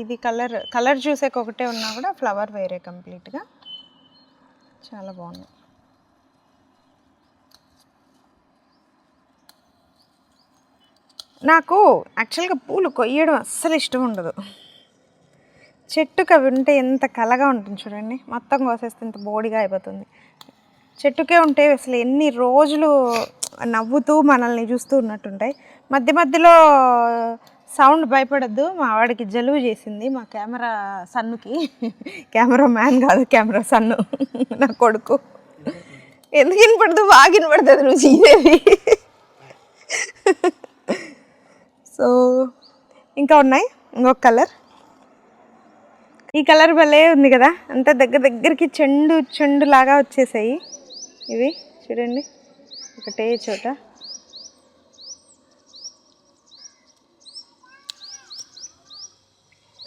ఇది కలర్ చూసేకి ఒకటే ఉన్నా కూడా ఫ్లవర్ వేరే కంప్లీట్గా చాలా బాగుంది. నాకు యాక్చువల్గా పూలు కొయ్యడం అస్సలు ఇష్టం ఉండదు. చెట్టుకి అవి ఉంటే ఎంత కలగా ఉంటుంది చూడండి, మొత్తం కోసేస్తే ఇంత బోడిగా అయిపోతుంది. చెట్టుకే ఉంటే అసలు ఎన్ని రోజులు నవ్వుతూ మనల్ని చూస్తూ ఉన్నట్టుంటాయి. మధ్య మధ్యలో సౌండ్ భయపడద్దు, మా వాడికి జలుబు చేసింది, మా కెమెరా సన్నుకి. కెమెరా మ్యాన్ కాదు, కెమెరా సన్ను నా కొడుకు. ఎందుకు వినపడదు, బాగా వినపడుతుంది నువ్వు చీదేవి. సో ఇంకా ఉన్నాయి. ఇంకొక కలర్, ఈ కలర్ భలే ఉంది కదా, అంత దగ్గరికి చెండు లాగా వచ్చేసాయి ఇవి చూడండి ఒకటే చోట.